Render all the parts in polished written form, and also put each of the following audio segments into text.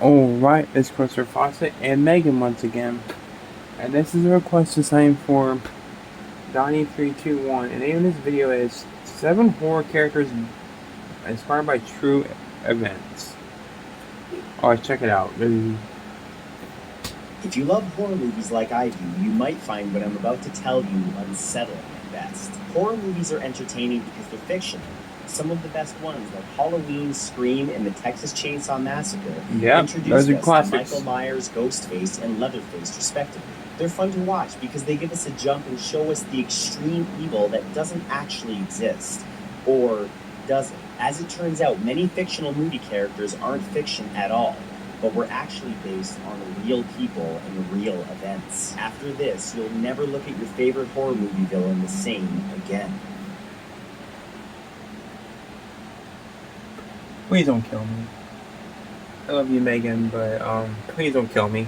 Alright, it's Christopher Fawcett and Megan once again. And this is a request to sign for Donnie321. And the name of this video is 7 horror characters inspired by true events. Alright, check it out. If you love horror movies like I do, you might find what I'm about to tell you unsettling at best. Horror movies are entertaining because they're fictional. Some of the best ones, like Halloween, Scream, and the Texas Chainsaw Massacre, introduced us to Michael Myers, Ghostface, and Leatherface, respectively. They're fun to watch because they give us a jump and show us the extreme evil that doesn't actually exist. Or does it? As it turns out, many fictional movie characters aren't fiction at all, but were actually based on real people and real events. After this, you'll never look at your favorite horror movie villain the same again. Please don't kill me. I love you, Megan, but please don't kill me.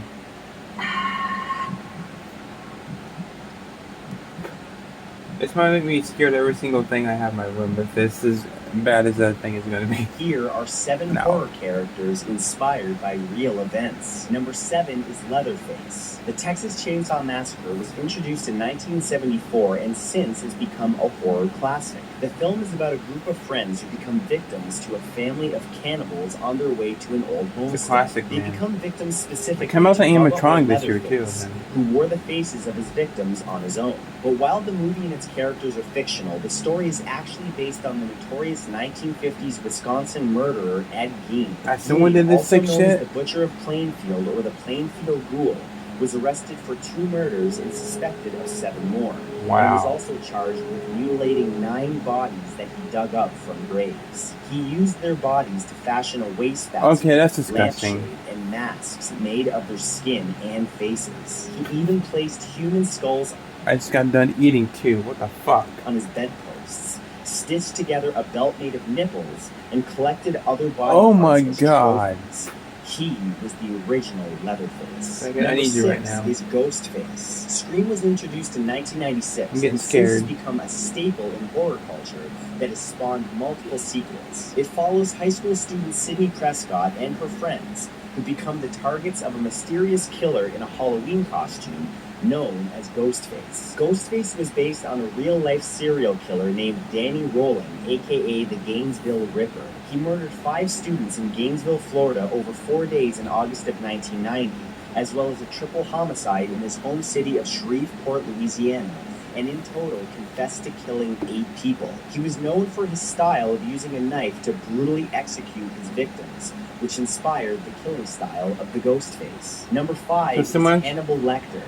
It's might make me scared every single thing I have in my room, but this is bad as that thing is going to be. Here are 7 horror characters inspired by real events. Number 7 is Leatherface. The Texas Chainsaw Massacre was introduced in 1974 and since has become a horror classic. The film is about a group of friends who become victims to a family of cannibals on their way to an old homestead. It's a classic, They become victims specifically to animatronic this year too, who wore the faces of his victims on his own. But while the movie and its characters are fictional, the story is actually based on the notorious 1950s Wisconsin murderer Ed Gein. Someone did this sick shit? The Butcher of Plainfield, or the Plainfield Ghoul, was arrested for 2 murders and suspected of 7 more. Wow. He was also charged with mutilating 9 bodies that he dug up from graves. He used their bodies to fashion a waste basket, that's disgusting, and masks made of their skin and faces. He even placed human skulls. I just got done eating too. What the fuck? On his bedposts, stitched together a belt made of nipples, and collected other body parts. Oh my god. Trophies. He was the original Leatherface. I need you right now. Is Ghostface. Scream was introduced in 1996. I'm getting scared. It's become a staple in horror culture that has spawned multiple sequels. It follows high school student Sidney Prescott and her friends, who become the targets of a mysterious killer in a Halloween costume known as Ghostface. Ghostface was based on a real-life serial killer named Danny Rolling, aka the Gainesville Ripper. He murdered 5 students in Gainesville, Florida over 4 days in August of 1990, as well as a triple homicide in his home city of Shreveport, Louisiana, and in total confessed to killing 8 people. He was known for his style of using a knife to brutally execute his victims, which inspired the killing style of the Ghostface. Number 5 is Hannibal Lecter.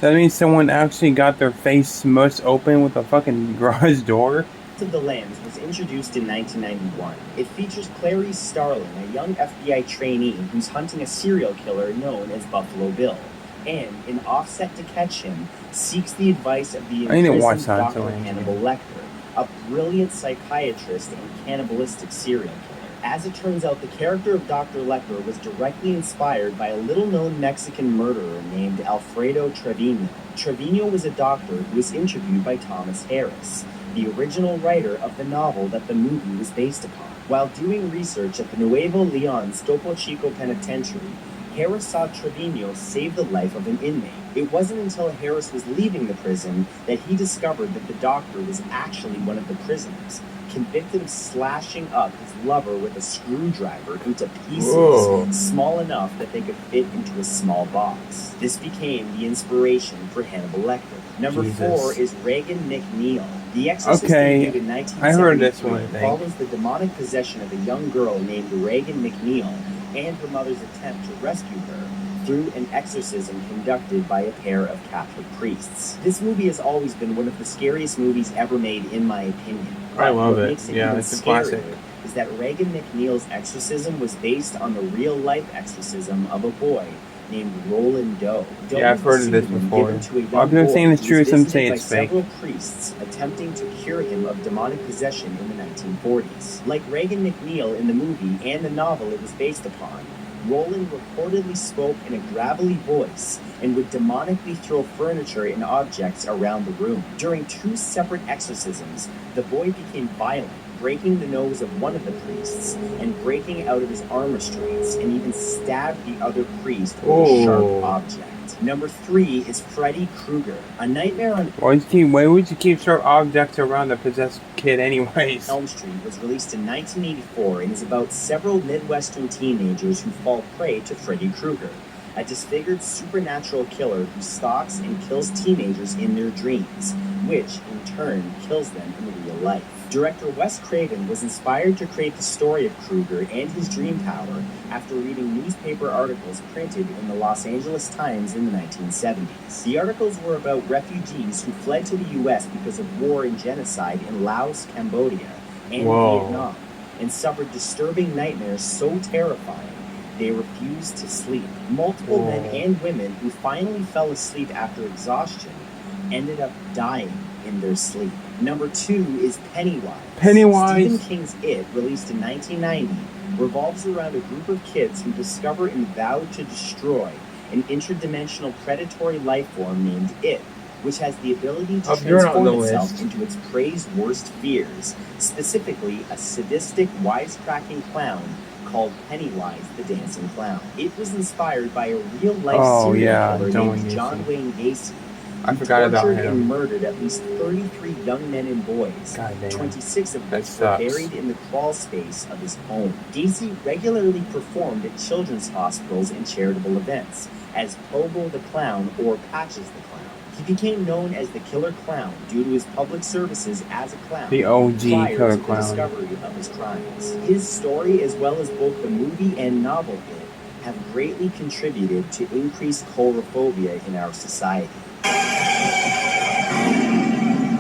That means someone actually got their face smushed open with a fucking garage door? Of the Lambs was introduced in 1991. It features Clarice Starling, a young FBI trainee who's hunting a serial killer known as Buffalo Bill, and, in offset to catch him, seeks the advice of the imprisoned Dr. Hannibal Lecter, a brilliant psychiatrist and cannibalistic serial killer. As it turns out, the character of Dr. Lecter was directly inspired by a little-known Mexican murderer named Alfredo Trevino. Trevino was a doctor who was interviewed by Thomas Harris, the original writer of the novel that the movie was based upon. While doing research at the Nuevo Leon Topo Chico Penitentiary, Harris saw Trevino save the life of an inmate. It wasn't until Harris was leaving the prison that he discovered that the doctor was actually one of the prisoners, convicted of slashing up his lover with a screwdriver into pieces small enough that they could fit into a small box. This became the inspiration for Hannibal Lecter. Number 4 is Regan McNeil. The Exorcist debuted in 1973. I heard this one. Follows the demonic possession of a young girl named Regan McNeil and her mother's attempt to rescue her through an exorcism conducted by a pair of Catholic priests. This movie has always been one of the scariest movies ever made, in my opinion. I love it. Makes it even it's a classic. Is that Regan McNeil's exorcism was based on the real-life exorcism of a boy named Roland Doe. I've heard of this before. I've been saying it's true, some say it's fake. Several priests attempting to cure him of demonic possession in the 1940s. Like Regan McNeil in the movie and the novel it was based upon, Roland reportedly spoke in a gravelly voice and would demonically throw furniture and objects around the room. During 2 separate exorcisms, the boy became violent, breaking the nose of one of the priests and breaking out of his arm restraints, and even stabbed the other priest with a sharp object. Number 3 is Freddy Krueger, a nightmare on Why would you keep sharp objects around a possessed kid anyways? Elm Street was released in 1984 and is about several Midwestern teenagers who fall prey to Freddy Krueger, a disfigured supernatural killer who stalks and kills teenagers in their dreams, which in turn kills them in real life. Director Wes Craven was inspired to create the story of Krueger and his dream power after reading newspaper articles printed in the Los Angeles Times in the 1970s. The articles were about refugees who fled to the U.S. because of war and genocide in Laos, Cambodia, and Vietnam, and suffered disturbing nightmares so terrifying they refused to sleep. Multiple men and women who finally fell asleep after exhaustion ended up dying in their sleep. Number 2 is Pennywise. Stephen King's It, released in 1990, revolves around a group of kids who discover and vow to destroy an interdimensional predatory life form named It, which has the ability to transform itself into its prey's worst fears, specifically a sadistic, wisecracking clown called Pennywise the Dancing Clown. It was inspired by a real-life serial killer named John Wayne Gacy, I forgot about him. Tortured and murdered at least 33 young men and boys, 26 of which were buried in the crawl space of his home. Gacy regularly performed at children's hospitals and charitable events as Pogo the Clown or Patches the Clown. He became known as the Killer Clown due to his public services as a clown. The OG Killer Clown. The discovery of his crimes. His story, as well as both the movie and novel It, have greatly contributed to increased coulrophobia in our society.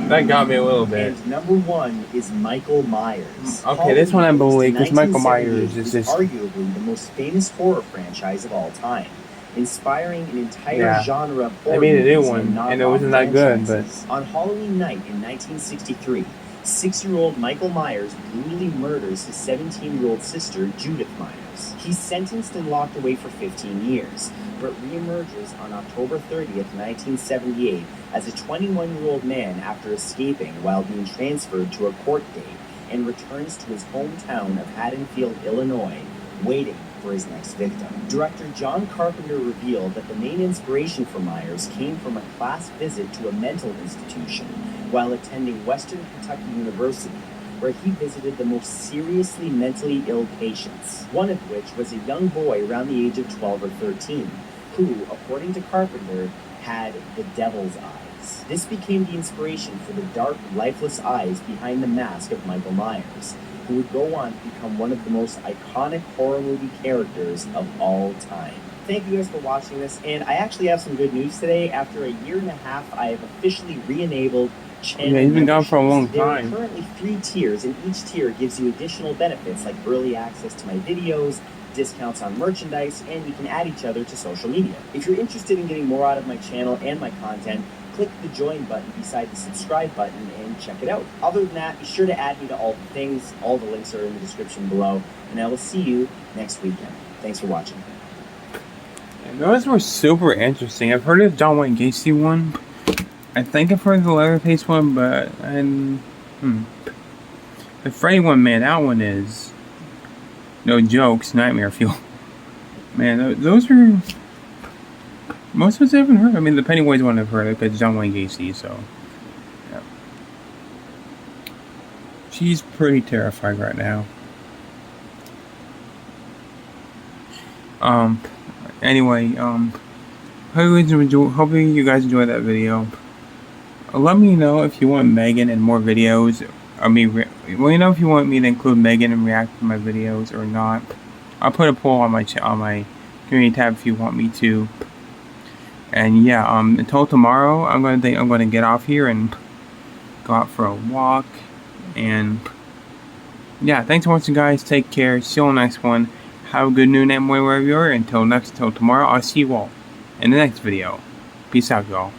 That got me a little bit. And number 1 is Michael Myers. Okay, this one I believe, because Michael Myers is just arguably the most famous horror franchise of all time, inspiring an entire genre of horror. I made a new one, and it wasn't that good, but on Halloween night in 1963, 6-year-old Michael Myers brutally murders his 17-year-old sister, Judith Myers. He's sentenced and locked away for 15 years, but reemerges on October 30th, 1978, as a 21-year-old man after escaping while being transferred to a court date, and returns to his hometown of Haddonfield, Illinois, waiting for his next victim. Director John Carpenter revealed that the main inspiration for Myers came from a class visit to a mental institution while attending Western Kentucky University, where he visited the most seriously mentally ill patients, one of which was a young boy around the age of 12 or 13, who, according to Carpenter, had the devil's eyes. This became the inspiration for the dark, lifeless eyes behind the mask of Michael Myers, who would go on to become one of the most iconic horror movie characters of all time. Thank you guys for watching this, and I actually have some good news today. After a year and a half, I have officially re-enabled channel he's been gone for a long time. There are currently 3 tiers, and each tier gives you additional benefits like early access to my videos, discounts on merchandise, and you can add each other to social media. If you're interested in getting more out of my channel and my content, click the join button beside the subscribe button and check it out. Other than that, be sure to add me to all the things. All the links are in the description below, and I will see you next weekend. Thanks for watching. And those were super interesting. I've heard of John Wayne Gacy one. I think I've heard the Leatherface one, but the Freddy one, man, that one is no jokes, nightmare fuel. Man, those are most of us I haven't heard. I mean, the Pennywise one I've heard of because John Wayne Gacy, so yeah. She's pretty terrified right now. Anyway, hope you guys enjoyed that video. Let me know if you want Megan and more videos. Let me know if you want me to include Megan and react to my videos or not. I'll put a poll on my community tab if you want me to. And yeah, until tomorrow, I'm gonna get off here and go out for a walk. And yeah, thanks for watching, guys. Take care. See you on the next one. Have a good noon, night, morning, wherever you are. Until tomorrow, I'll see you all in the next video. Peace out, y'all.